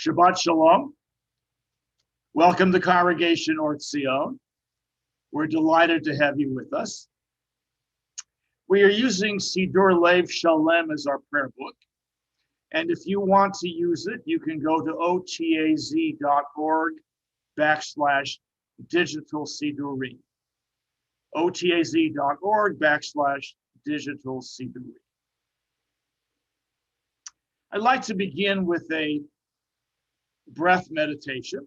Shabbat Shalom. Welcome to Congregation Or Tzion. We're delighted to have you with us. We are using Sidur Lev Shalem as our prayer book. And if you want to use it, you can go to otaz.org/digital sidurim. otaz.org/digital sidurim. I'd like to begin with a breath meditation.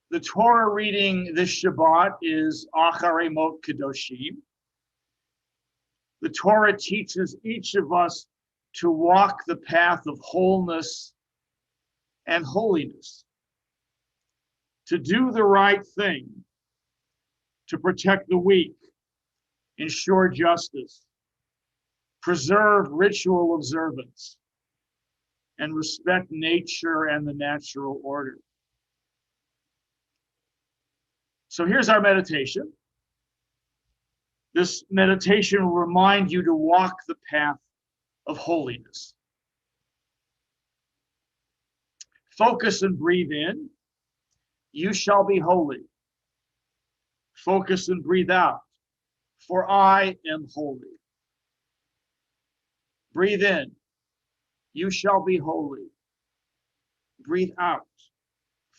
The Torah reading this Shabbat is Acharei Mot Kedoshim. The Torah teaches each of us to walk the path of wholeness and holiness, to do the right thing, to protect the weak, ensure justice, preserve ritual observance, and respect nature and the natural order. So here's our meditation. This meditation will remind you to walk the path of holiness. Focus and breathe in. You shall be holy. Focus and breathe out. For I am holy. Breathe in. You shall be holy. Breathe out.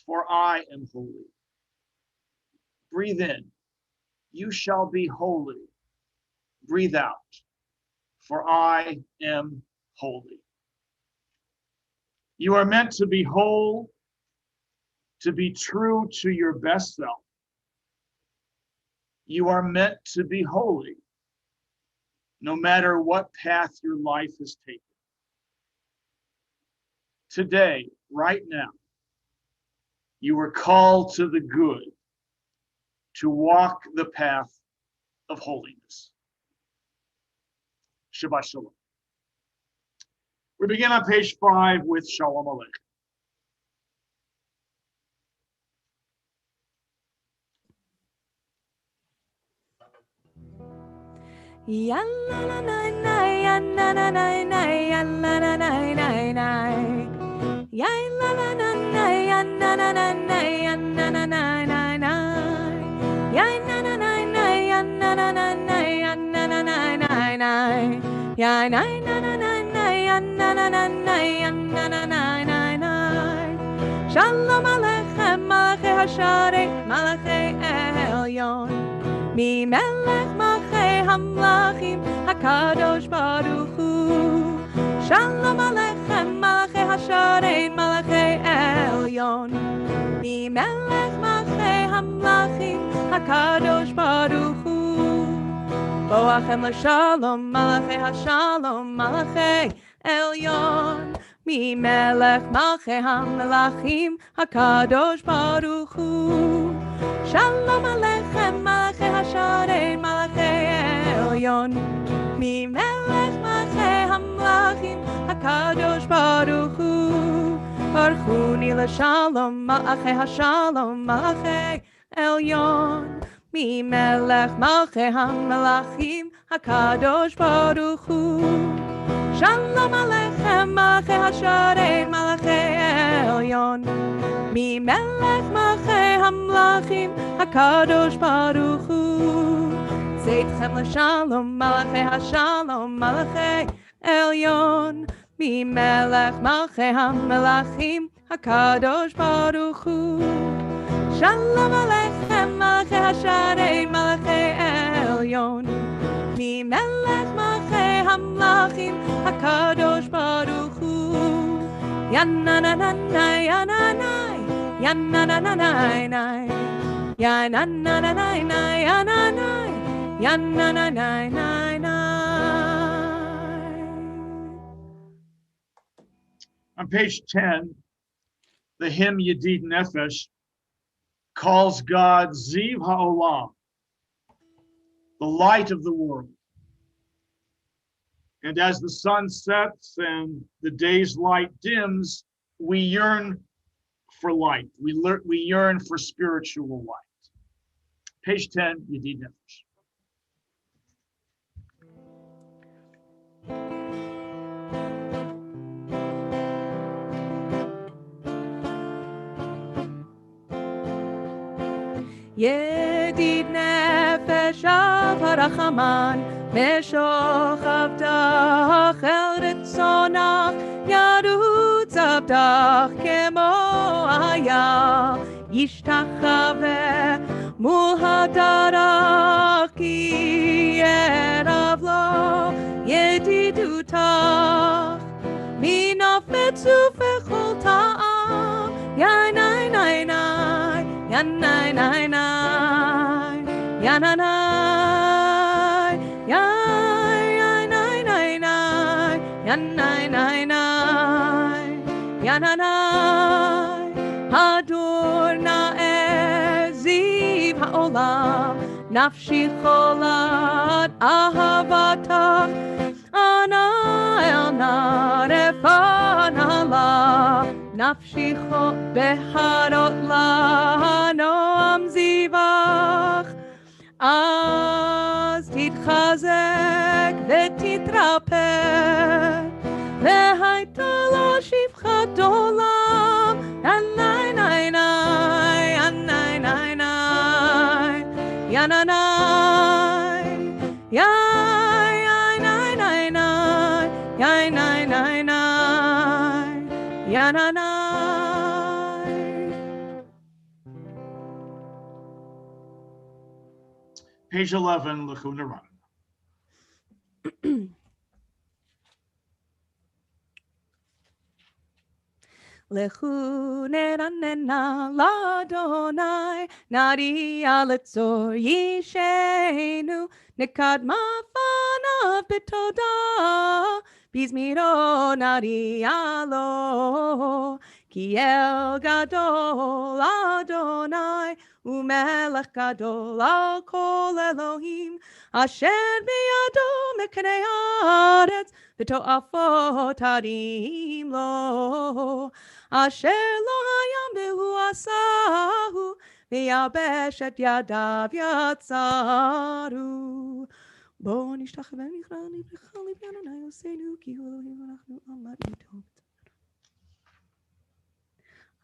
For I am holy. Breathe in. You shall be holy. Breathe out. For I am holy. You are meant to be whole, to be true to your best self. You are meant to be holy, no matter what path your life has taken. Today, right now, you are called to the good, to walk the path of holiness. Shabbat Shalom. We begin on page 5 with Shalom Aleichem. Ya la la la la ya na na na na ya la na na na na ya la la na na ya na na na na ya na na na na na ya na na na na ya na na na na ya na na na na na ya na na na na na ya na na na na ya na na na na na Shalom Aleichem Malachi Hasharei Malachi Elyon Mi Melech Malchei Hamlachim HaKadosh Baruch Hu Shalom Aleichem Malachei Hasharein Malachei Elyon Mi Melech Malchei Hamlachim HaKadosh Baruch Hu Boachem L'Shalom Malachei Hashalom Malachei Elyon Mi Melech Malchei Hamlachim HaKadosh Baruch Hu Shalom Aleichem Malachei Hasharein Malachei Elyon Mi Melech Malchei Hamlachim HaKadosh Baruch Hu Baruchuni L'Shalom Malachei Hashalom Malachei Elyon Mi Melech Malchei Hamlachim HaKadosh Baruch Hu Shalom Aleichem Malachei Hasharein Malachei Elyon Mi Melech Malchei Hamlachim HaKadosh Baruch Hu Zeitchem L'Shalom Malachei Hashalom Malachei Elyon Mi Melech Malchei Hamlachim HaKadosh Baruch Hu Shalom Aleichem Malachei Hasharein Malachei Elyon Mi Melech Malchei Hamlachim HaKadosh Baruch Hu Ya na na na na ya na na ya na na na na na ya na na na na na ya na na ya na na na na na. On page 10, the hymn Yedid Nefesh calls God Ziv Ha'olam, the light of the world. And as the sun sets and the day's light dims, we yearn for light. We yearn for spiritual light. Page 10, Yedid Nefesh. ידיד נפש אב הרחמן, משוך עבדך אל רצונך, ירוץ עבדך כמו היה, ישתחווה מול הדרך, כי ערב לו ידידותך, מנפץ ובכל טעם, ינאי נאי נאי, ינאי נאי נאי, ינאי ינאי נאי נאי נאי, ינאי נאי נאי, ינאי הדור נאה זיו העולם, נפשי חולת אהבתך, אנא אל נא רפנה לה, נפשי בהרות לה נועם זיווך, אז תתחזק ותתרפא, והייתה לה שפחת עולם, ינאי נאי נאי, ינאי נאי נאי, ינאי ינאי נאי נאי נאי, ינאי נאי נאי, ינאי. Page 11, Lachuna Run. לכו נרננה לאדוני, נריע לצור ישנו, נקדמה פניו בתודה, בזמירו נריע לו, כי אל גדול אדוני, ומלך גדול על כל אלוהים, אשר בידו מקני הארץ, ותועפות הרים לו, אשר לא הים והוא עשהו, ויבשת ידיו יצרו. בואו נשתחווה ונקרא לברכה לבענני עושנו, כי הוא אלוהים ואנחנו עמד איתו.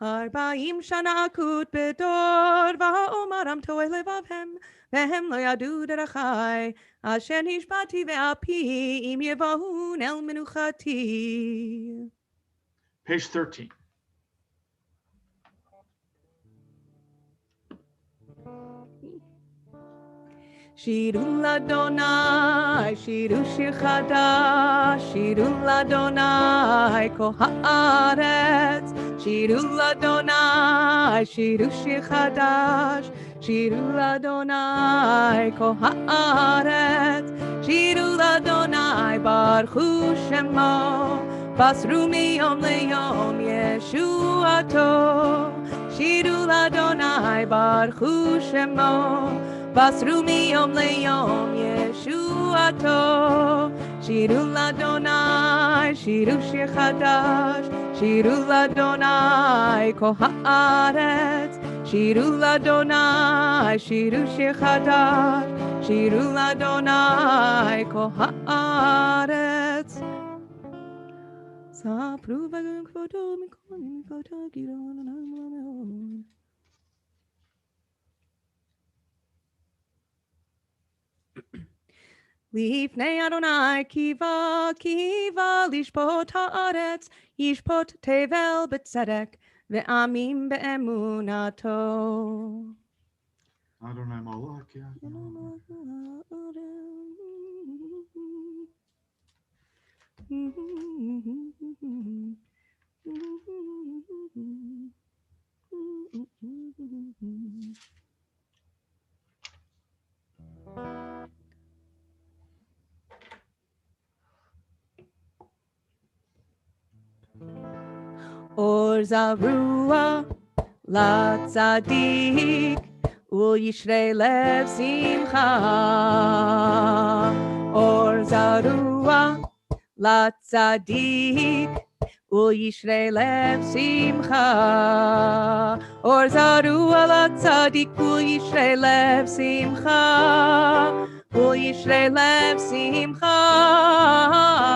40 שנה אקוט בדור, ואומרם טועה לבבם, והם לא ידעו דרכי, אשר נשבעתי ועל פי אם יבואון אל מנוחתי. Page 13. שירו לאדוני, שירו שיר חדש, שירו לאדוני כל הארץ, שירו לאדוני, שירו שיר חדש, שירו לאדוני כל הארץ, שירו לאדוני ברכו שמו, בסרו מיום ליום ישועתו, שירו לאדוני ברכו שמו, בסרו מיום ליום ישועתו, שירו לאדוני, שירו שיר חדש, שירו לאדוני כל הארץ, שירו לאדוני, שירו שיר חדש, שירו לאדוני כל הארץ. ספרו בגן כבודו מכל מכבודו גילו מאוד. לפני אדוני קיווה לשפוט הארץ, ישפוט תבל בצדק ועמים באמונתו. אדוני מלך אור זרוע לצדיק ולישרי לב שמחה. אור זרוע לצדיק ולישרי לב שמחה. אור זרוע לצדיק ולישרי לב שמחה. ולישרי לב שמחה.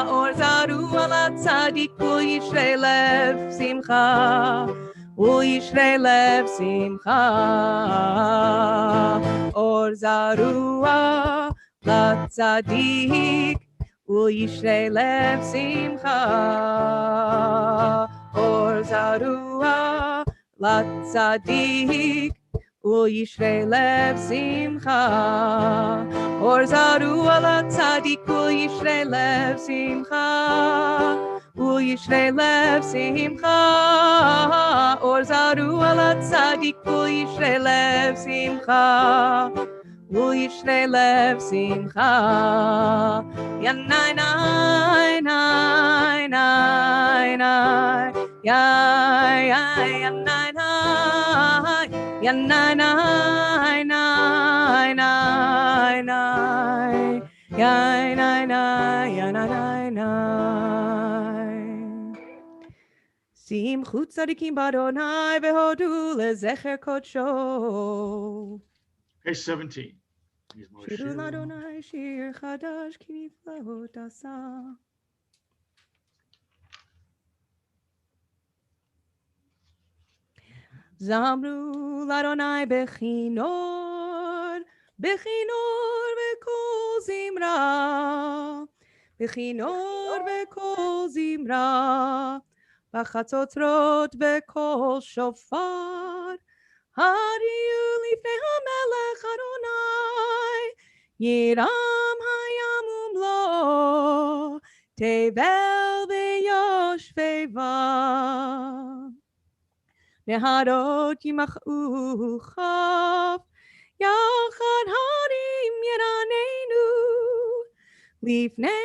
אור זרוע לצדיק ולישרי לב שמחה. וישרי לב שמחה, אור זרוע לצדיק, וישרי לב שמחה, אור זרוע לצדיק, וישרי לב שמחה, אור זרוע לצדיק, וישרי לב שמחה, וישרי לב שמחה, אור זרוע לצדיק, וישרי לב שמחה, וישרי לב שמחה, יא ניי ניי ניי ניי ניי, יא יא ניי ניי, יא ניי ניי ניי ניי ניי, יא ניי ניי יא ניי ניי. שמחו צדיקים באדוני והודו לזכר קודשו. Page 17. שירו לאדוני שיר חדש כי נפלאות עשה. זמרו לאדוני בכינור, בכינור בקול זמרה, בכינור בקול זמרה, בחצוצרות בקול שופר, הריעו לפני המלך אדוני, ירם הים ומלואו, תבל ויושביו. נהרות ימחאו כף, יחד הרים ירננו, לפני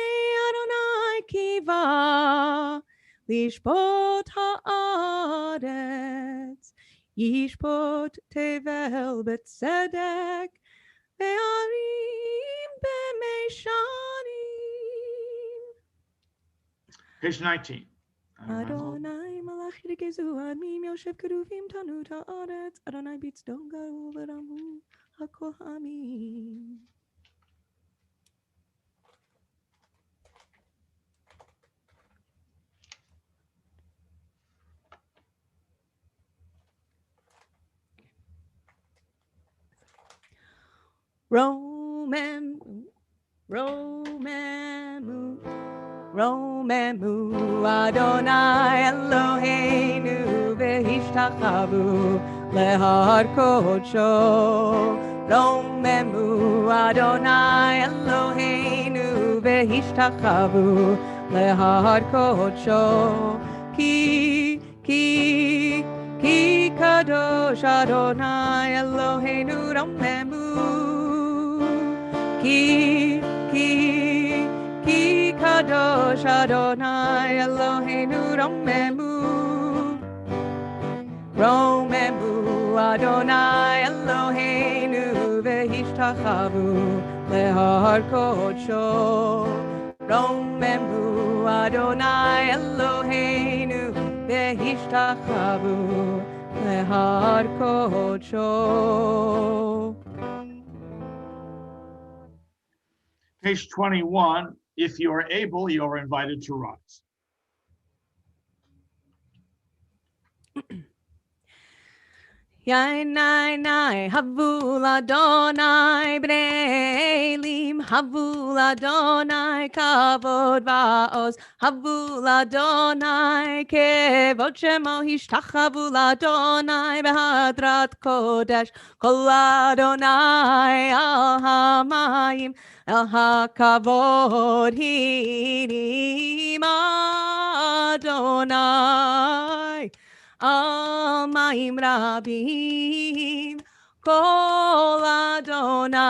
אדוני קיווה, לשפוט הארץ, ישפוט תבל בצדק, והרים במישרים. Page 19. אדוני מלאך ירגזו, עמים יושב כרובים תנו את הארץ, אדוני בצדו גאו ורמו הכל העמים. רוממו אדוני אלוהינו והשתחוו להר קודשו. רוממו אדוני אלוהינו והשתחוו להר קודשו. כי קדוש אדוני אלוהינו רוממו. כי קדוש אדוני אלוהינו רוממו. רוממו אדוני אלוהינו והשתחוו להר קודשו. רוממו אדוני אלוהינו והשתחוו להר קודשו. Page 21. If you are able, you are invited to rise. Yain nai nai havul Adonai bnei elim, havul Adonai kavod vaoz, havul Adonai kevod shemo hishtachavul Adonai behadrat kodesh, kol Adonai al hamayim el hakavod hinim Adonai. Almaim rabim, kol Adonai,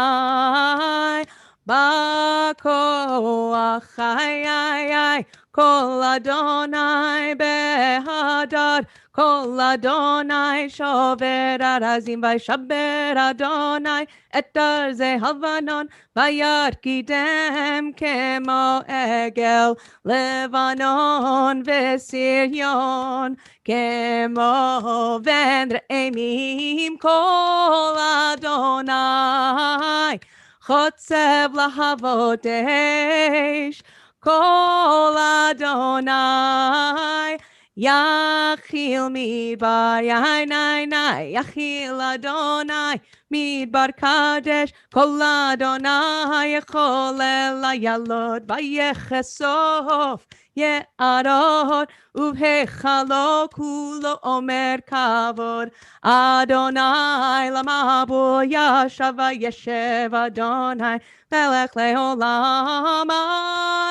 bakoach ay, kol Adonai behadar, kol Adonai shover arazim, vayshaber Adonai et arze Havanon, vayarkidem kemo egel, Levanon vesiryon, Kemo vendre emim kol Adonai, chotzev lahavotesh, kol Adonai, Yachil midbar yainai Yachil Adonai midbar kadesh Kol Adonai Yechol el hayalot Vayechesof Ye'arot Uvhechalo kulo omer kavod Adonai lamabu yashav Vayeshev Adonai Melech leolam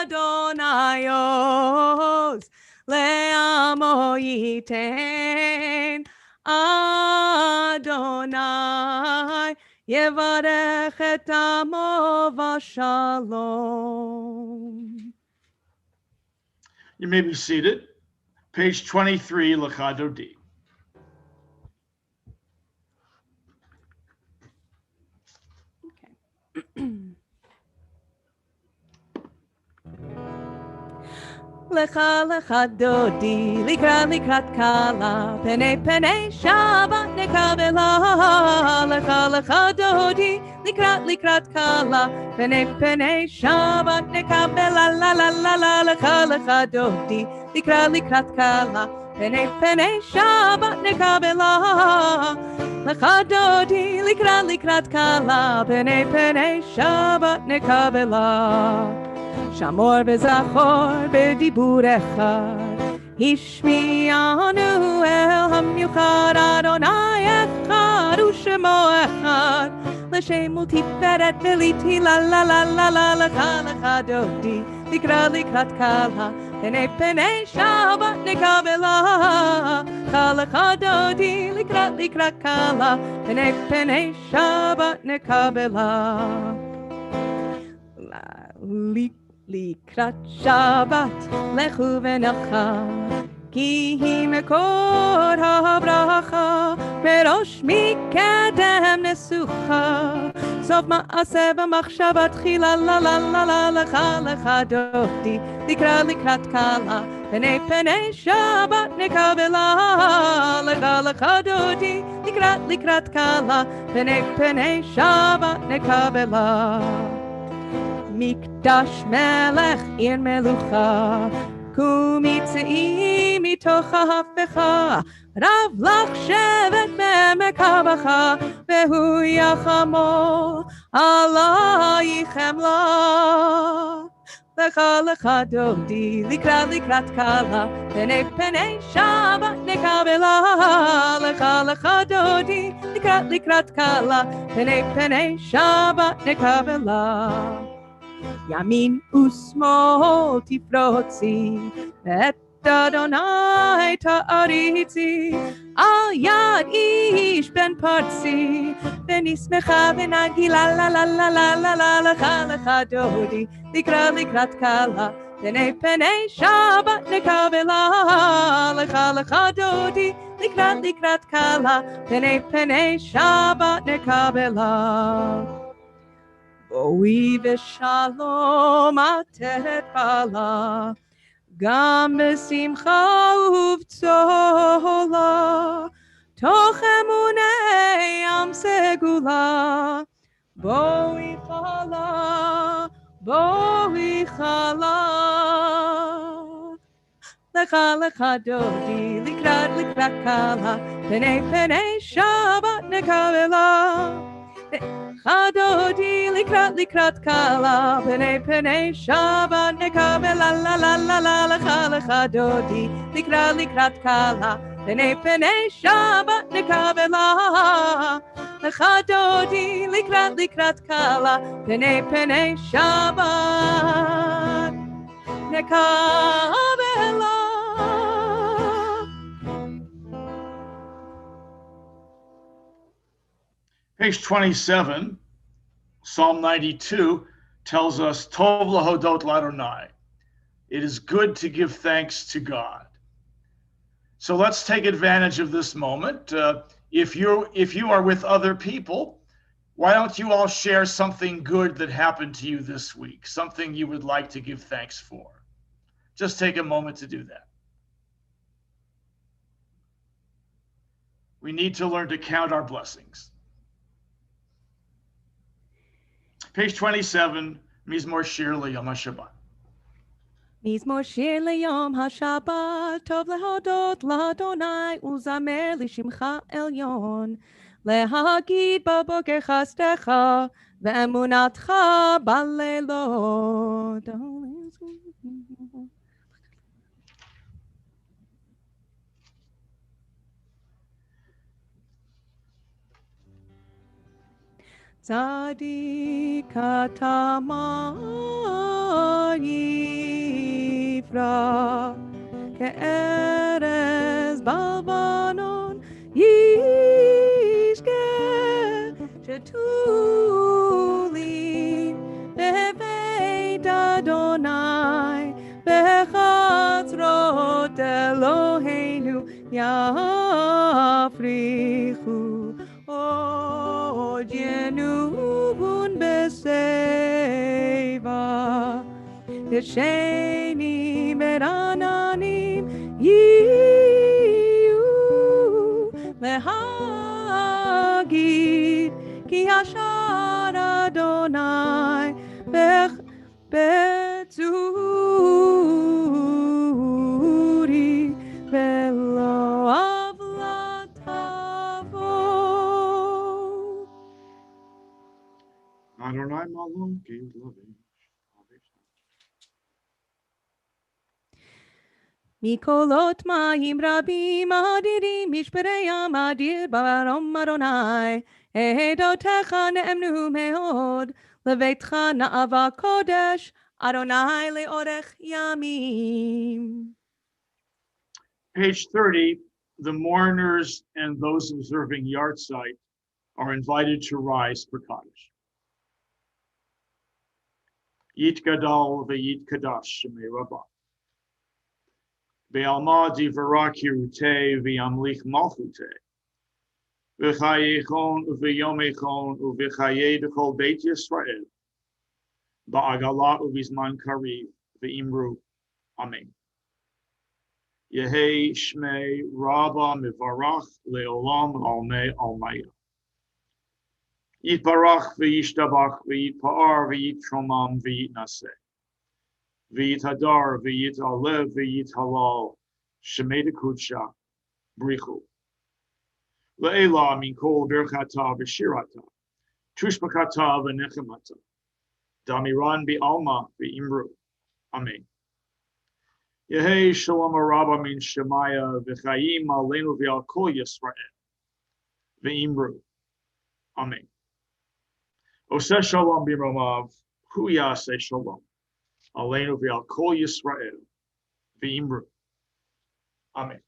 Adonai Oz Le'amo yitein Adonai Yevarech et amo v'shalom. You may be seated. Page 23, L'chadodi. Lecha lecha dodi, likrat kala, pene Shabbat nekabela. Lecha lecha dodi, likrat kala, pene Shabbat nekabela. La la la la, lecha dodi, likrat kala, pene Shabbat nekabela. Lecha dodi, likrat kala, pene Shabbat nekabela. Shamor v'zachor b'dibur echad Hishmi'anu el hamyuchad Adonai echad u'shemo echad L'shem u'tiferet v'liti la la la la la lecha dodi likrat kala Penei Shabbat nekabela Lecha dodi likrat kala Penei Shabbat nekabela Likrat Shabbat lechu v'necha Ki hi mekor ha'bracha Merosh mikedem nesucha Sof ma'aseh b'machshava tchila la la la la lecha dodi likrat kala Penei Shabbat nekabela Lecha dodi likrat kala Penei Shabbat nekabela Mikdash melech ir melucha Kumitzei mitoch hafecha Rav lach shevet memekavacha Vehu yachamo alayichem la Lecha dodi likrat kala Penei Shabbat nekabela Lecha dodi likrat kala Penei Shabbat nekabela Yamin usmol tifrotzi et Adonai ta'aritzi al yad ish ben partzi v'nismecha v'nagi la la la la la la la lecha dodi likrat kala Penei Shabbat nekabela lecha dodi likrat kala Penei Shabbat nekabela Boi v'shalom atet bala, gam b'simcha uvtzola, toch emunei am segula, boi chala, lecha dodi, likrat kala, penei Shabbat nekabela. Chadodi likrat kala Penei Shabbat nekabela la la la la lecha dodi likrat kala Penei Shabbat nekabela lecha dodi likrat kala Penei Shabbat nekabela Page 27, Psalm 92 tells us, Tov lahodot l'Adonai. It is good to give thanks to God. So let's take advantage of this moment. If you are with other people, why don't you all share something good that happened to you this week, something you would like to give thanks for? Just take a moment to do that. We need to learn to count our blessings. Page 27, Mizmor Shir L'Yom HaShabbat. מזמור שיר ליום השבת, טוב להודות לאדוני ולזמר לשמך עליון. להגיד בבוקר חסדך ואמונתך בלילות. צדיק אתה מה יפרח, כארז בלבנון ישגה, שתולים בבית אדוני, בחצרות אלוהינו יפריחו. עוד ינובון בשיבה, ישנים ברעננים יהיו, להגיד כי ישר אדוני בצורי ולא עוולה תבוא. Adonai Malon gave loving. מקולות מים רבים אדירים משברי ים אדיר ברום אדוני, עדותיך נאמנו מאוד, לביתך נאווה קודש אדוני לאורך ימים. Page 30, the mourners and those observing yahrzeit are invited to rise for Kaddish. Yit gadol v'yit kadash shemei Rabbi. Be'alma divara kirute v'yamlich malchute. V'chayechon v'yomechon v'chaye d'chol beit Yisrael. Ba'agala uvizman kariv v'imru. Amen. Yehei shmei Rabba mivarach le'olam almei almaya. Yitbarach v'yishtabach v'yitpa'ar v'yitromam v'yitnaseh. V'yithadar v'yitalev v'yithalal shemei dekudsha brichu. Le'ela min kol berchata v'shirata. Tushbakata v'nechemata. Damiran bi'alma v'imru. Amen. Yehei shalom araba min shemaya v'chayim aleinu v'al kol Yisrael v'imru. Amen. Oseh shalom b'romav hu yaseh shalom aleinu v'al kol Yisrael v'imru. Amen.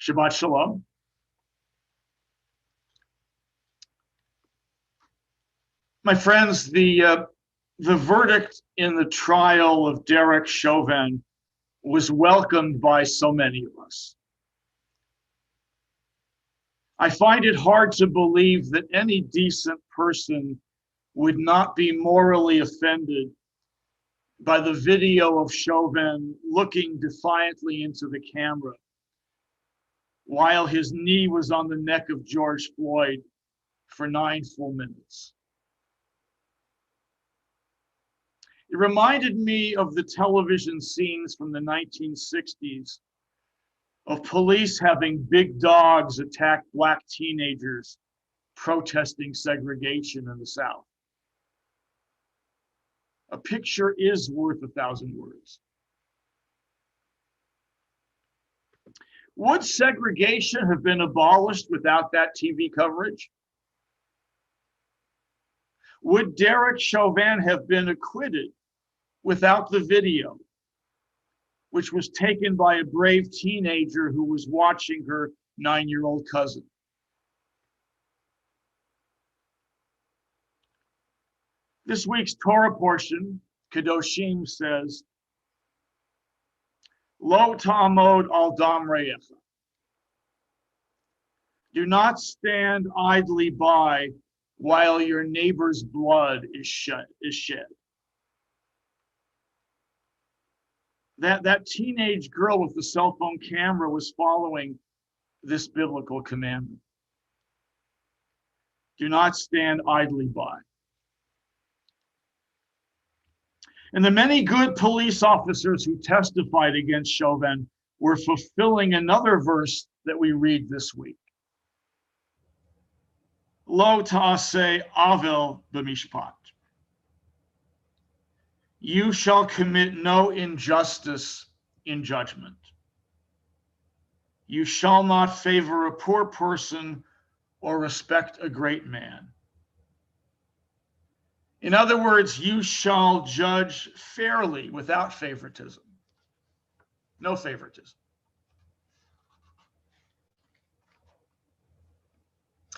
Shabbat shalom. My friends, the verdict in the trial of Derek Chauvin was welcomed by so many of us. I find it hard to believe that any decent person would not be morally offended by the video of Chauvin looking defiantly into the camera while his knee was on the neck of George Floyd for 9 full minutes. It reminded me of the television scenes from the 1960s of police having big dogs attack Black teenagers protesting segregation in the South. A picture is worth 1,000 words. Would segregation have been abolished without that TV coverage? Would Derek Chauvin have been acquitted without the video, which was taken by a brave teenager who was watching her 9-year-old cousin? This week's Torah portion, Kedoshim, says, Lo ta'amod al dam re'echa. Do not stand idly by while your neighbor's blood is shed. That teenage girl with the cell phone camera was following this biblical commandment. Do not stand idly by. And the many good police officers who testified against Chauvin were fulfilling another verse that we read this week. Lo ta'aseh avel b'mishpat. You shall commit no injustice in judgment. You shall not favor a poor person or respect a great man. In other words, you shall judge fairly without favoritism. No favoritism.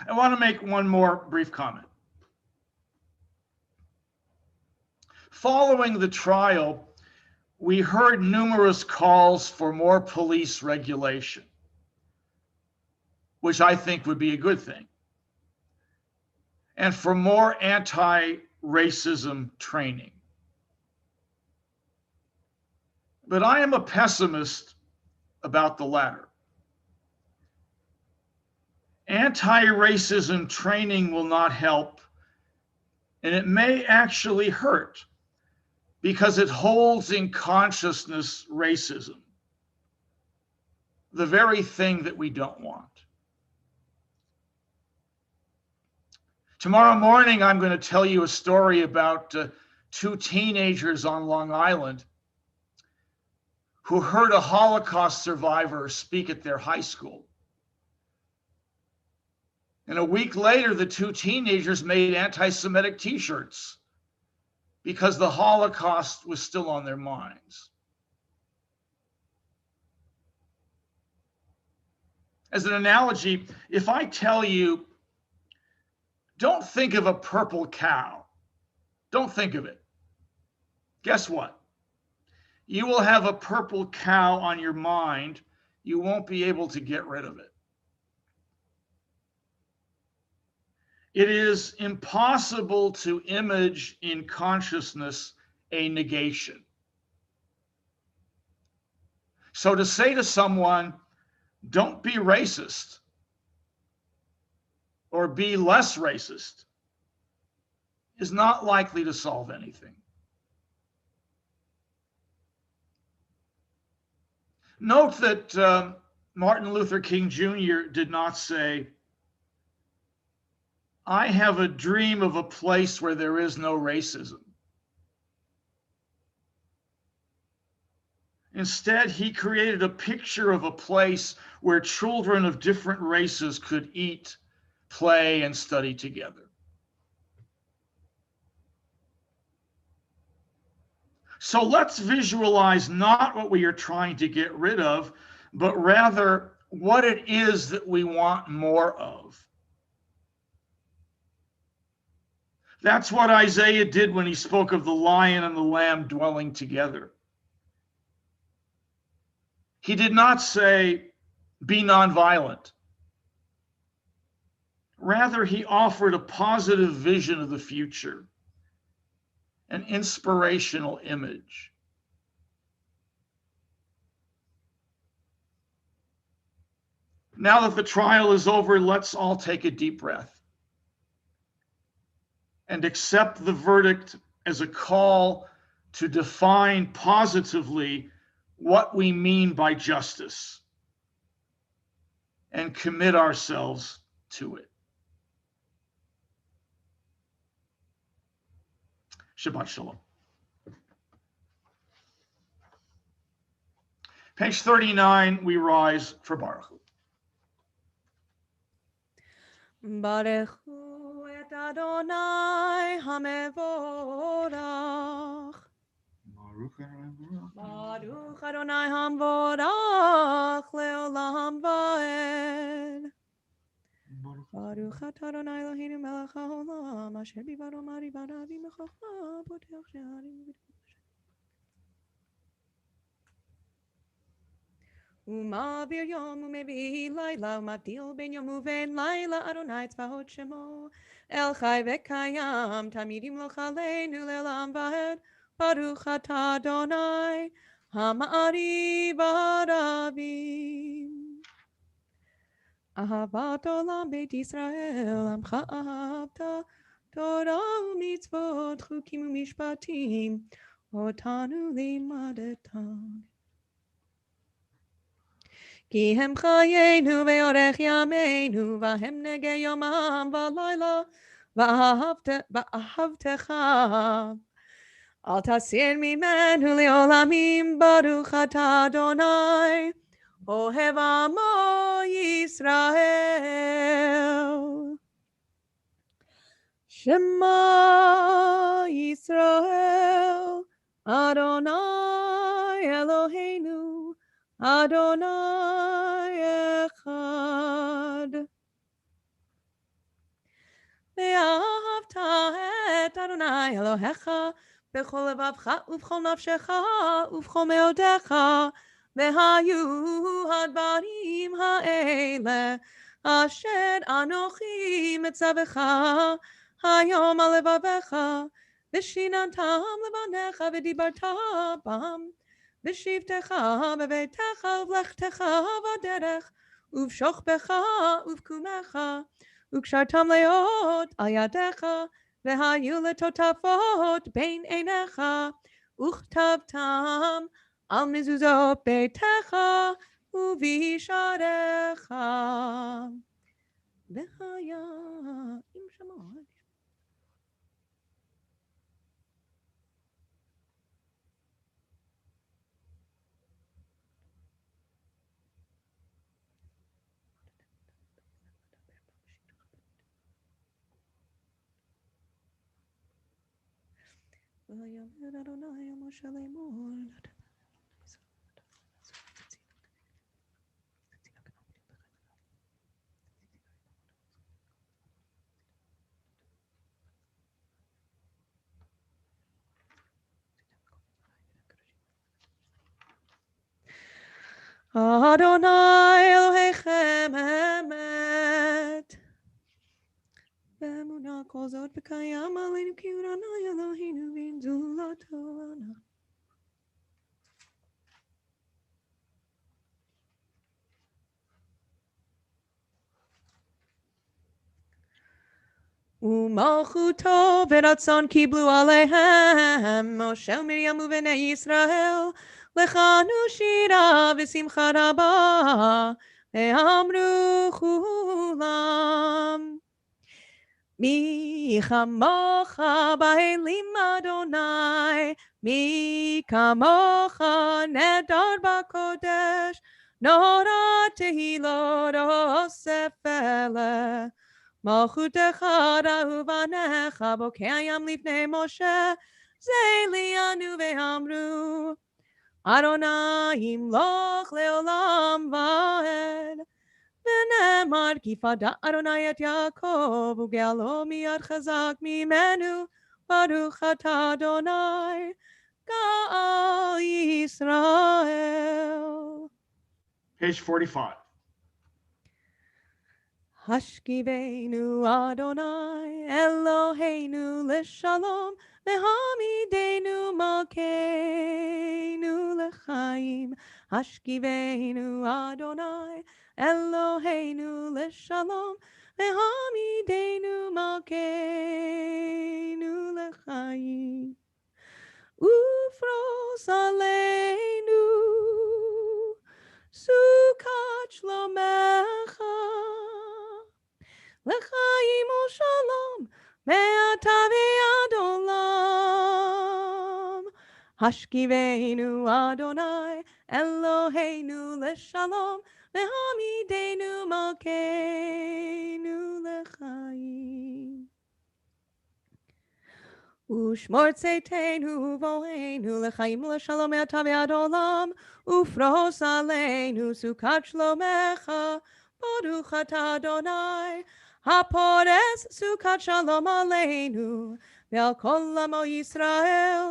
I want to make one more brief comment. Following the trial, we heard numerous calls for more police regulation, which I think would be a good thing, and for more anti-racism training. But I am a pessimist about the latter. Anti-racism training will not help, and it may actually hurt because it holds in consciousness racism, the very thing that we don't want. Tomorrow morning, I'm going to tell you a story about two teenagers on Long Island who heard a Holocaust survivor speak at their high school. And a week later, the two teenagers made anti-Semitic t-shirts because the Holocaust was still on their minds. As an analogy, if I tell you, don't think of a purple cow, don't think of it. Guess what? You will have a purple cow on your mind. You won't be able to get rid of it. It is impossible to image in consciousness a negation. So to say to someone, don't be racist or be less racist is not likely to solve anything. Note that Martin Luther King Jr. did not say, I have a dream of a place where there is no racism. Instead, he created a picture of a place where children of different races could eat, play, and study together. So let's visualize not what we are trying to get rid of, but rather what it is that we want more of. That's what Isaiah did when he spoke of the lion and the lamb dwelling together. He did not say, be nonviolent. Rather, he offered a positive vision of the future, an inspirational image. Now that the trial is over, let's all take a deep breath and accept the verdict as a call to define positively what we mean by justice and commit ourselves to it. Shabbat Shalom. Page 39, we rise for Baruch Hu. Baruch Hu et Adonai HaMevorach. Baruch Adonai HaMevorach Leolam Vaed. Baruch atah Adonai Eloheinu melech haolam asher bivaro mari baravi mechokma potech she'arim Umavir yom umevi laila umavdil ben yom uven laila Adonai tzvahot shemo El chai vekayam tamidim lo chaleinu le'olam vaed Baruch atah Adonai Hama'ari baravim אהבת עולם בית ישראל, עמך אהבת, תורה ומצוות, חוקים ומשפטים, אותנו לימדתם. כי הם חיינו ואורך ימינו, והם נגע יומם ולילה, ואהבתך. אל תסיר ממנו לעולמים, ברוך אתה אדוני, אוהב עמו ישראל. שמע ישראל, אדוני אלוהינו, אדוני אחד. ואהבת את אדוני אלוהיך בכל לבבך ובכל נפשך ובכל מאודיך, והיו הדברים האלה אשר אנוכי מצווך היום על לבביך, ושיננתם לבניך ודיברת בם, בשבתך בביתך ובלכתך בדרך, ובשוכבך ובקומך, וקשרתם להיות על ידיך, והיו לטוטפות בין עיניך, וכתבתם על מזוזות ביתך ובשעריך. והיה עם שמות. ויאמר אדוני אל משה לאמור, אדוני אלוהיכם אמת, ואמונה כל זאת וקיים עלינו כי הוא אדוני אלוהינו ואין זולתו לנו. ומלכותו ורצון קיבלו עליהם משה ומרים ובני ישראל, לכנו שירה ושמחה רבה, ואמרו כולם, מי כמוך באלים אדוני, מי כמוך נדר בקודש, נורא תהילות אוסף אלה. מלכותך ראו בניך בוקע ים לפני משה, זה ליאנו ואמרו, אדוני ימלוך לעולם ועד. ונאמר כי פדה אדוני את יעקב וגאלו מיד חזק ממנו, ברוך אתה אדוני גאל ישראל. Page 45. השכיבנו אדוני אלוהינו לשלום, והעמידנו מלכנו לחיים. השכיבנו אדוני אלוהינו לשלום, והעמידנו מלכנו לחיים. ופרוס עלינו סוכת שלומך, לחיים ושלום מעתה ועד עולם. השכיבנו אדוני אלוהינו לשלום, והעמידנו מלכנו לחיים. ושמור צאתנו ובואנו לחיים ולשלום מעתה ועד עולם, ופרוס עלינו סוכת שלומך, ברוך אתה אדוני הפורס סוכת שלום עלינו ועל כל עמו ישראל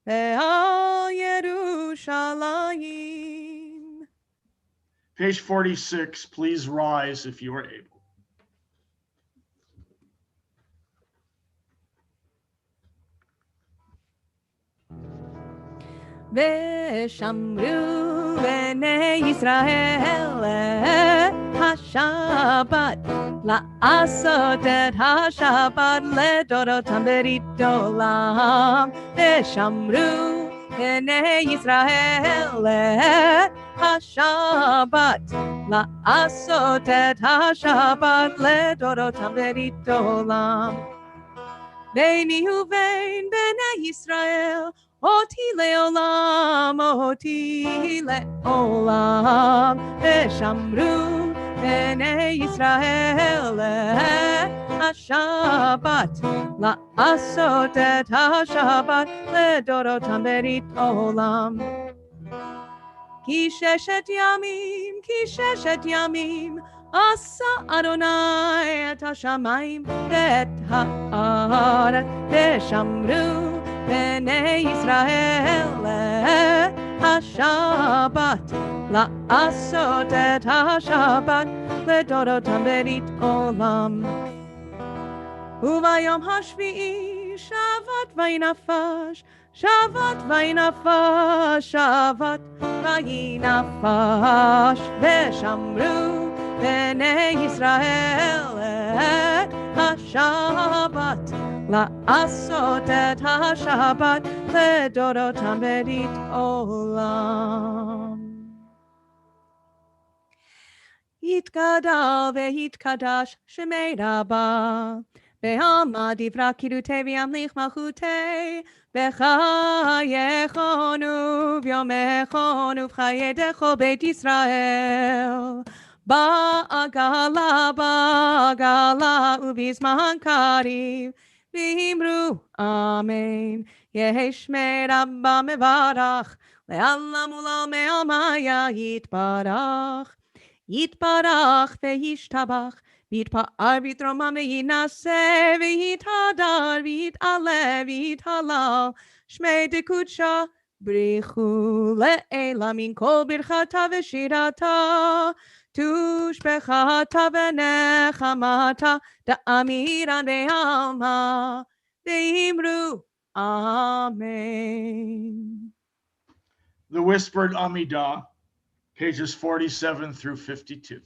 ועל ירושלים. Page 46, please rise if you are able. ושמרו בני ישראל השבת, לעשות את השבת לדורותם ברית עולם, ושמרו בני ישראל את השבת, לעשות את השבת לדורותם ברית עולם. ביני ובין בני ישראל, אותי לעולם, אותי לעולם, ושמרו בני ישראל את השבת, לעשות את השבת לדורותם ברית עולם. כי ששת ימים, עשה אדוני את השמיים ואת הארץ, ושמרו בני ישראל את השבת, לעשות את השבת לדורותם ברית עולם. וביום השביעי שבת וינפש, שבת וינפש, שבת וינפש, ושמרו בני ישראל את השבת, לעשות את השבת לדורותם ברית עולם. יתגדל ויתקדש שמי רבה, בעלמא דברה קידותי וימליך מלכותי, בחייכנו ויומכנו ובחיי דכל בית ישראל. בעגלה ובזמן קריב, ואמרו אמן. יהי שמי רבה מברך, לעולם ולעולמי עלמיה יתברך. יתברך וישתבח, ויתפאר ויתרומם ויינשא, ויתהדר ויתעלה ויתהלל, שמי דקודשה בריחו לעילה מן כל ברכתה ושירתה, תושבחתה ונחמתה, דאמירן בעלמא, ואמרו amen. The Whispered Amidah, pages 47 through 52.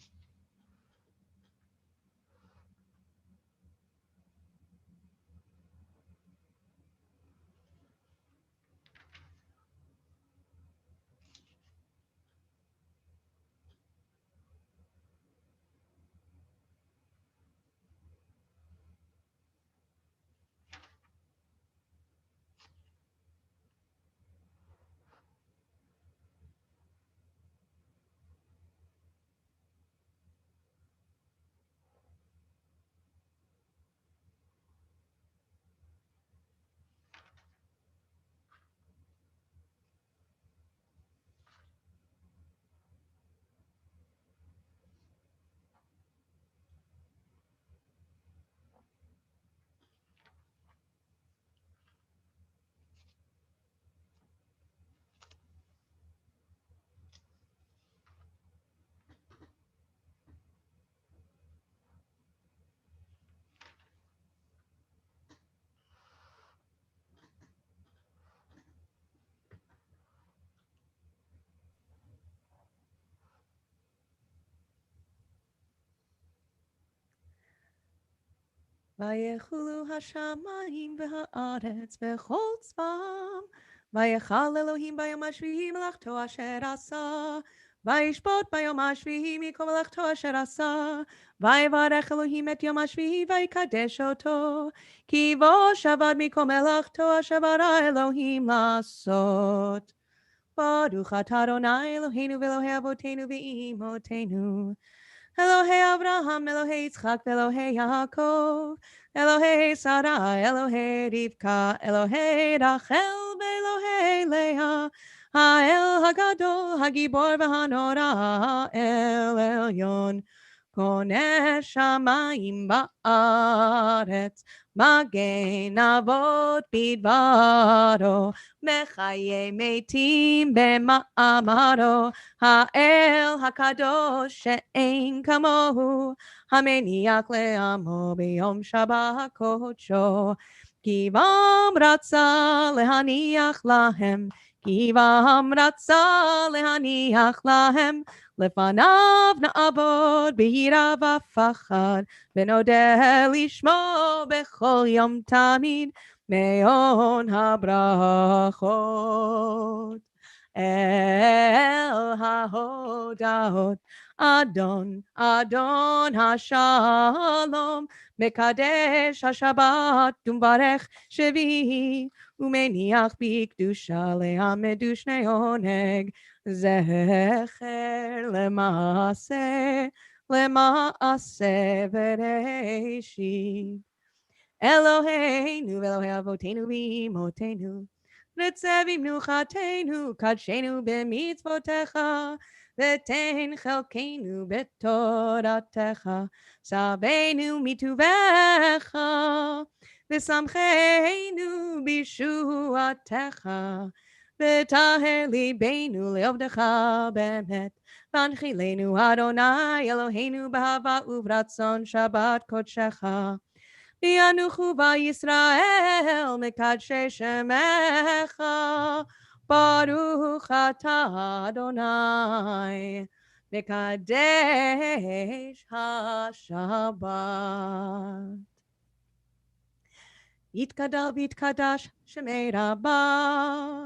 ויחולו השמיים והארץ וכל צבאם, ויחל אלוהים ביום השביעי מלאכתו אשר עשה, וישפוט ביום השביעי מכל מלאכתו אשר עשה, ויברך אלוהים את יום השביעי ויקדש אותו, כי בו שבת מכל מלאכתו אשר ברא אלוהים לעשות. ברוך אתה אדוני אלוהינו ואלוהי אבותינו ואימותינו, אלוהי אברהם, אלוהי יצחק ואלוהי יעקב, אלוהי שרה, אלוהי רבקה, אלוהי רחל ואלוהי לאה, האל הגדול, הגיבור והנורא, האל עליון, קונה שמיים בארץ, מגן אבות בדברו, מחיי מתים במאמרו, האל הקדוש שאין כמוהו, המניח לעמו ביום שבת קודשו, כי בם רצה להניח להם כי בם רצה להניח להם, לפניו נעבוד ביראה ופחד, ונודה לשמו בכל יום תמיד, מעון הברכות. אל ההודעות, אדון, אדון השלום, מקדש השבת ומברך שביעי, ומניח בקדושה לעמדו שני עונג, זכר למעשה, למעשה בראשית. אלוהינו ואלוהי אבותינו ואמותינו, רצה במנוחתנו, קדשנו במצוותיך, ותן חלקנו בתורתך, שבנו מטובך, ושמחנו בישועתך, וטהר ליבנו לעבדך באמת, והנחילנו אדוני אלוהינו באהבה וברצון שבת קודשך. וינוחו בישראל מקדשי שמך, ברוך אתה אדוני, מקדש השבת. יתגדל ויתקדש שמי רבה,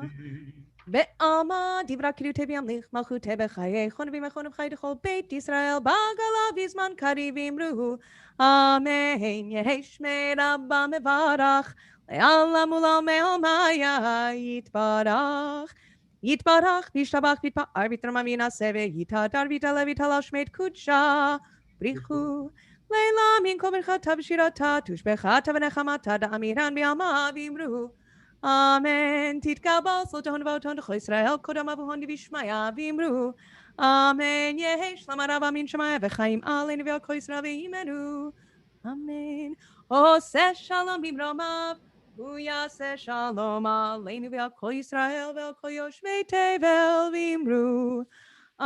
בעלמא דברה קריאותי וימליך מלכותי בחיי חון ומכון ובחי לכל בית ישראל בעגלה בזמן קריב אמרו אמן. יהי שמי רבה מברך לעולם ולעולמי יתברך. יתברך וישתבח ויתפאר ויתרומם וינשא ויתהדר ויתעלה ויתהלל שמי קודשה בריחו לילה מן כל ברכתה ושירתה תושבחתה ונחמתה דאמירן בעלמא ואמרו אמן. תתקבל סלטון ואותון לכל ישראל קודם אבוהון דבישמיה ואמרו אמן. יהי שלום הרב אמין שמיה וחיים עלינו ועל כל ישראל ואימנו אמן. עושה שלום במרומיו הוא יעשה שלום עלינו ועל כל ישראל ועל כל יושבי תבל ואמרו amen.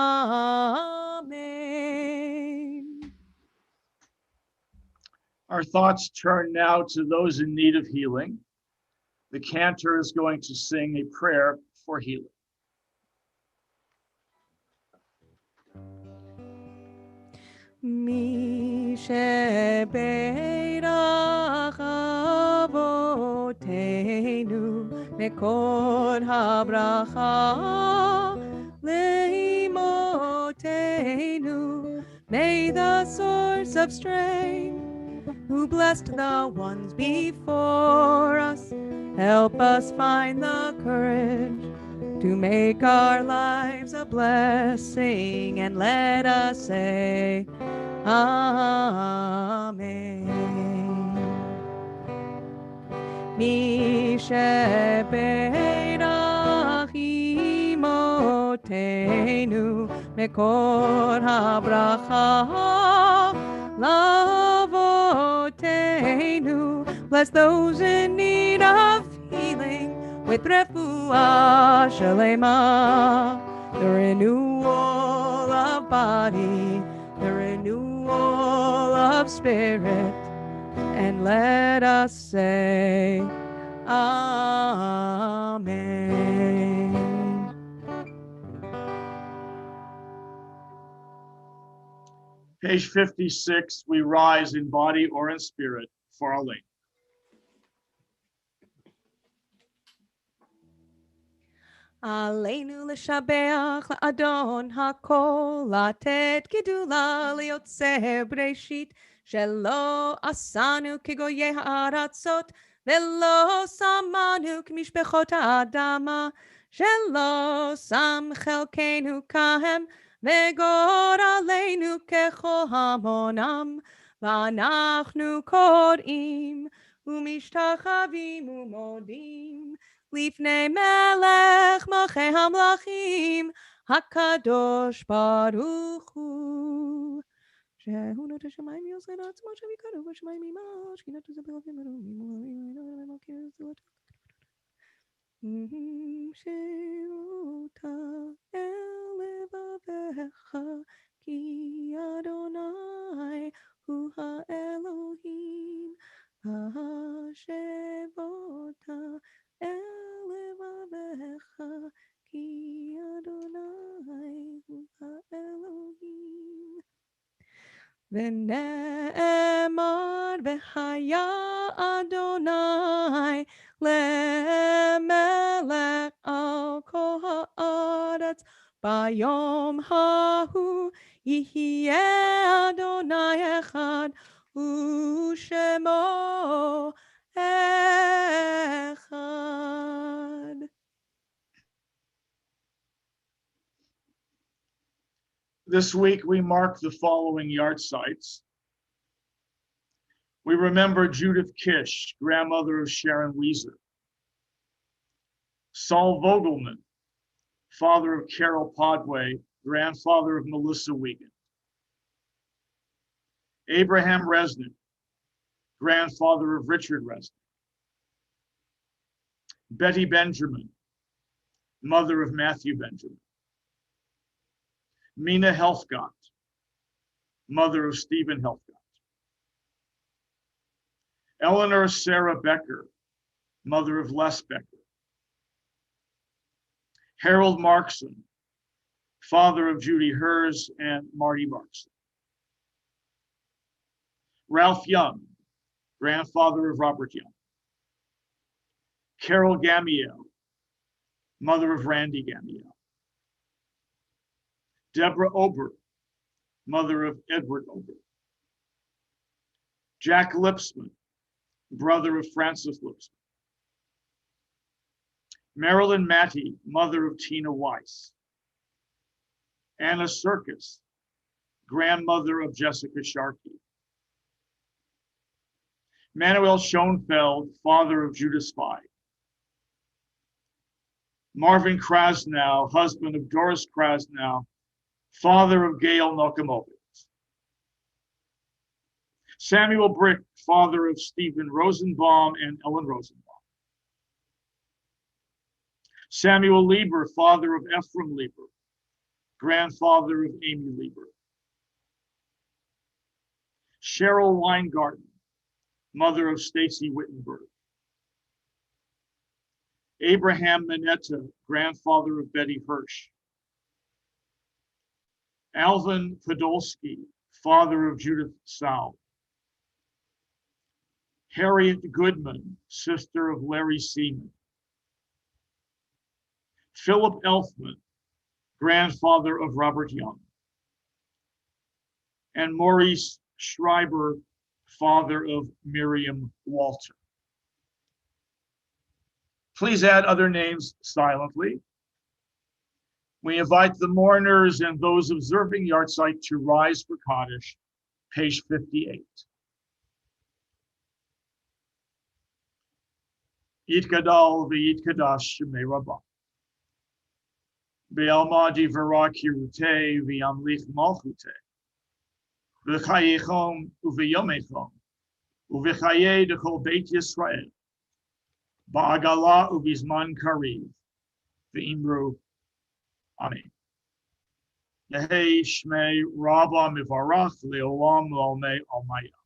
Our thoughts turn now to those in need of healing. The cantor is going to sing a prayer for healing. מי שברך אבותינו מקור הברכה לאמותינו, may the source of strength who blessed the ones before us help us find the courage to make our lives a blessing, and let us say amen. מי שברך אמותינו מקור הברכה לאבותינו, bless those in need of healing with refuah shalema, the renewal of body, the renewal of spirit, and let us say amen. Page 56, we rise in body or in spirit for our lady. עלינו לשבח לאדון הכל, לתת גדולה ליוצא בראשית, שלא עשנו כגויי הארצות, ולא שמנו כמשפחות האדמה, שלא שם חלקנו כהם, וגורלנו ככל המונם, ואנחנו קוראים ומשתחווים ומודים לפני מלך מלכי המלכים, הקדוש ברוך הוא. שהוא נוטה שמיים יעשה לעצמו שביקרו בשמיים עמו, שכינתו זה ברבים מרומים, שאותה אל לבביך, כי אדוני הוא האלוהים, השב אותה אל לבביך, ונאמר והיה אדוני למלך על כל הארץ ביום ההוא יהיה אדוני אחד ושמו אחד. This week, we mark the following yard sites. We remember Judith Kish, grandmother of Sharon Weezer. Saul Vogelman, father of Carol Podway, grandfather of Melissa Wiegand. Abraham Resnick, grandfather of Richard Resnick. Betty Benjamin, mother of Matthew Benjamin. Mina Helfgott, mother of Stephen Helfgott. Eleanor Sarah Becker, mother of Les Becker. Harold Markson, father of Judy Hers and Marty Markson. Ralph Young, grandfather of Robert Young. Carol Gamiel, mother of Randy Gamiel. Deborah Ober, mother of Edward Ober. Jack Lipsman, brother of Francis Lipsman. Marilyn Matty, mother of Tina Weiss. Anna Serkis, grandmother of Jessica Sharkey. Manuel Schoenfeld, father of Judah Spy. Marvin Krasnow, husband of Doris Krasnow, father of Gail Nokomovitz. Samuel Brick, father of Stephen Rosenbaum and Ellen Rosenbaum. Samuel Lieber, father of Ephraim Lieber, grandfather of Amy Lieber. Cheryl Weingarten, mother of Stacy Wittenberg. Abraham Mineta, grandfather of Betty Hirsch. Alvin Podolsky, father of Judith Sau. Harriet Goodman, sister of Larry Seaman. Philip Elfman, grandfather of Robert Young. And Maurice Schreiber, father of Miriam Walter. Please add other names silently. We invite the mourners and those observing yahrzeit to rise for Kaddish, page 58. Yitkadal v'yitkadash shemei Rabbi. Be'alma divara kirute v'yamlich malchute. V'chayechom u'v'yomechom. U'v'chaye dechol beit Yisrael. Ba'agala u'bizman kariv. V'imru. Amen. Yehei shmei Rabba mivarach le'olam l'olmei almaya.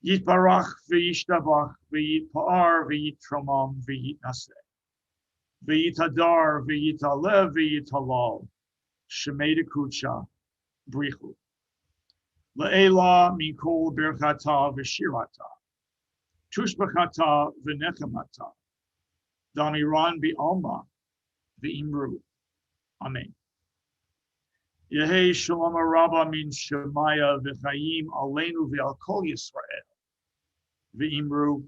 Yitbarach v'yishtabach v'yitpa'ar v'yitromam v'yitnaseh. V'yitadar v'yitalev v'yitalal. Shemei dekucha brichu. Le'ela mikol berchata v'shirata. Tushbachata v'nechamata. Damiran bi'alma v'imru. Amen. Yehei shalom rabba min shemaya v'chayim aleinu v'al kol Yisrael. V'imru.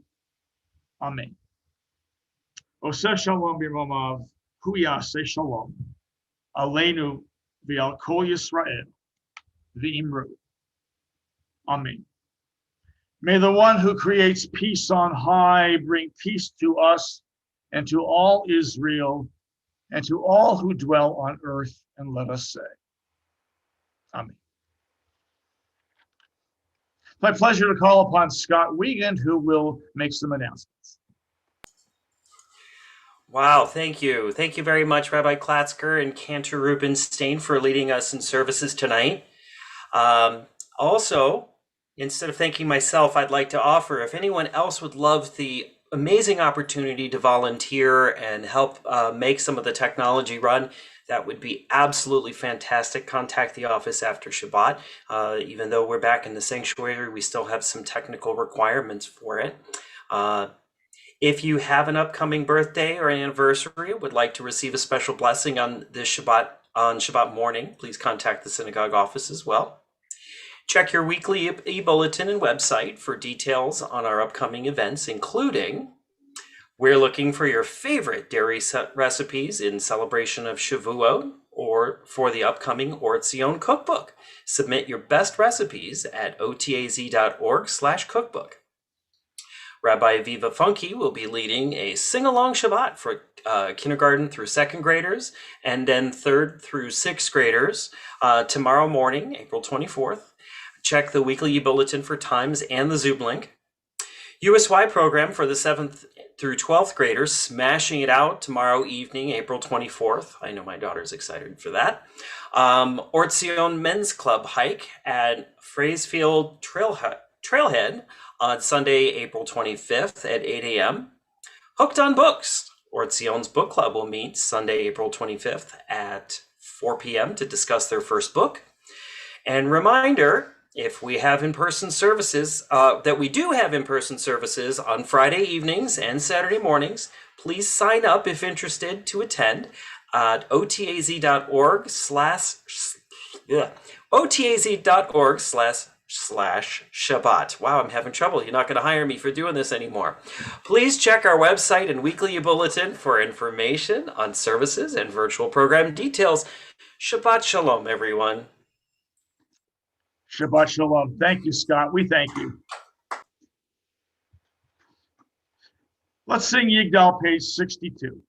Amen. Oseh shalom b'romav, hu yaseh shalom. Aleinu v'al kol Yisrael. V'imru. Amen. May the one who creates peace on high bring peace to us and to all Israel and to all who dwell on earth, and let us say, Amen. My pleasure to call upon Scott Wiegand, who will make some announcements. Wow, thank you. Thank you very much, Rabbi Klatzker and Cantor Rubinstein, for leading us in services tonight. Also, instead of thanking myself, I'd like to offer, if anyone else would love the amazing opportunity to volunteer and help make some of the technology run, that would be absolutely fantastic. Contact the office after Shabbat. Even though we're back in the sanctuary, we still have some technical requirements for it. If you have an upcoming birthday or anniversary, would like to receive a special blessing on this Shabbat morning, please contact the synagogue office as well. Check your weekly e-bulletin and website for details on our upcoming events, including we're looking for your favorite dairy recipes in celebration of Shavuot or for the upcoming Or Tzion cookbook. Submit your best recipes at otaz.org/cookbook. Rabbi Viva Funky will be leading a sing-along Shabbat for kindergarten through second graders and then third through sixth graders tomorrow morning, April 24th. Check the weekly bulletin for times and the Zoom link. USY program for the 7th through 12th graders, smashing it out tomorrow evening, April 24th. I know my daughter's excited for that. Or Tzion Men's Club hike at Frazefield Trailhead on Sunday, April 25th at 8 a.m. Hooked on Books. Or Tzion's book club will meet Sunday, April 25th at 4 p.m. to discuss their first book. And reminder, if we have in-person services, that we do have in-person services on Friday evenings and Saturday mornings, please sign up if interested to attend at otaz.org/Shabbat. Wow, I'm having trouble. You're not going to hire me for doing this anymore. Please check our website and weekly bulletin for information on services and virtual program details. Shabbat Shalom, everyone. Shabbat Shalom. Thank you, Scott. We thank you. Let's sing Yigdal, page 62.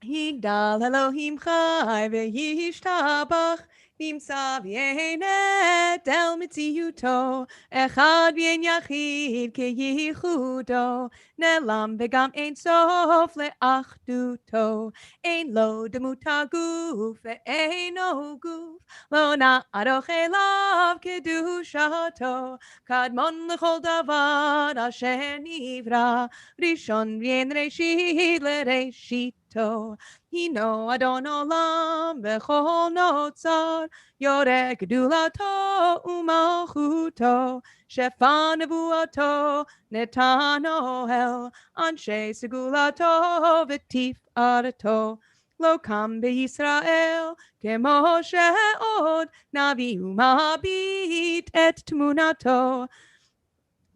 Yigdal Elohim chai v'yishtabach Nimsa v'yenet el mitziuto Echad v'yen yachid keyichudo Nelam v'gam ein sof le'achduto Ein lo demut haguf ve'eino guf Lo na'aroch elav kedushato Kadmon l'chol davar asher nivra Rishon v'yen reshit le'reshito Hino Adon Olam bechol notzar Yoreh gedulato umalchuto Shefa nevuato netano el Anshe segulato v'tifarato Lo kam beYisrael kemo she'od Navi umabit et tmunato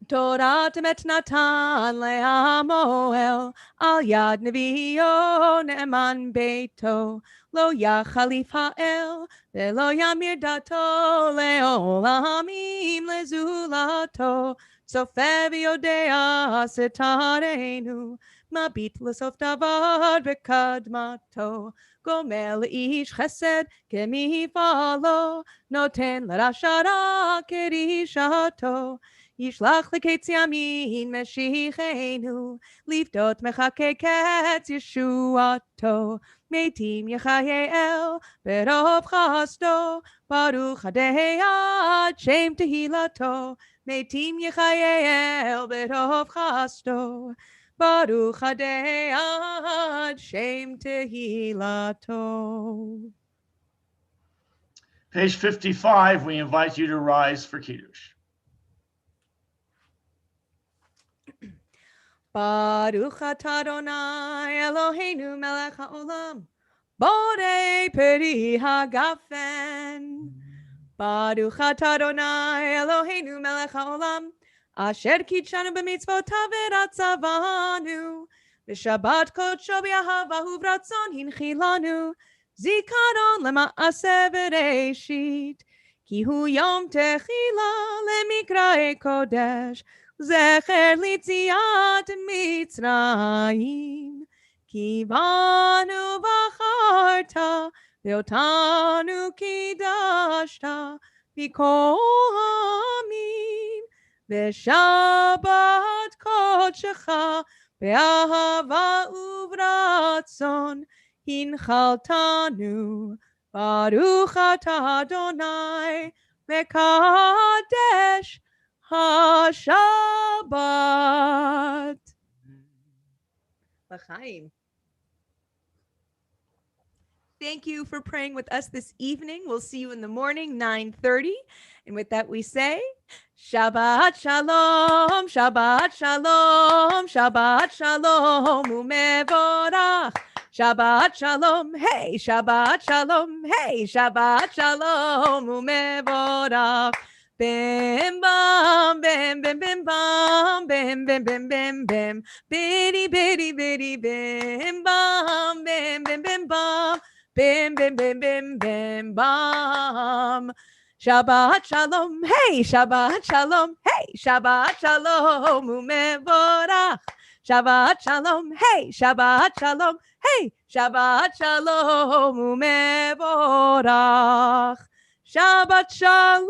Torah temet natan le'amoel al yad neviyo ne'eman beito lo yachalif ha'el ve'lo yamir dato le'olamim lezulato sofer v'yodea setarenu mabit l'sof davar v'kadmato gomer le'ish chesed kemifalo noten l'rashara kerishato Yishlach leketz yamin meshichenu Lifdot mechake ketz Yeshuato Meitim yechayel berov chasto Baruch hadei ad shem tehilato Meitim yechayel berov chasto Baruch hadei ad shem tehilato. Page 55, we invite you to rise for Kiddush. Baruch atah Adonai Eloheinu melech haolam Borei peri hagafen Baruch atah Adonai Eloheinu melech haolam Asher kitshanu b'mitzvotav v'ratzavanu V'shabbat kodsho b'yahavahu v'ratzon hinchilanu Zikaron lema'aseh v'reishit Ki hu yom techila lemikrae kodesh Zecher litziat Mitzrayim Ki banu bacharta Ve'otanu kidashta B'kol hamim Ve'shabbat kodshecha Be'ahava uvratzon Hinchaltanu Baruch atah Adonai Mekadesh HaShabbat. L'chaim. Thank you for praying with us this evening. We'll see you in the morning, 9:30. And with that, we say, Shabbat Shalom, Shabbat Shalom, Shabbat Shalom, Umevorach. Shabbat Shalom, hey, Shabbat Shalom, hey, Shabbat Shalom, Umevorach. Bim bam, bim bim bim bam, bim bim bim bim bim, bitty bitty bitty bim bam, bim bim bim bam. Bim, bim, bim, bim, bim, bam. Shabbat shalom, hey, Shabbat shalom, hey, Shabbat shalom, umevorach. Shabbat shalom, hey, Shabbat shalom, hey, Shabbat shalom, umevorach. Shabbat shalom.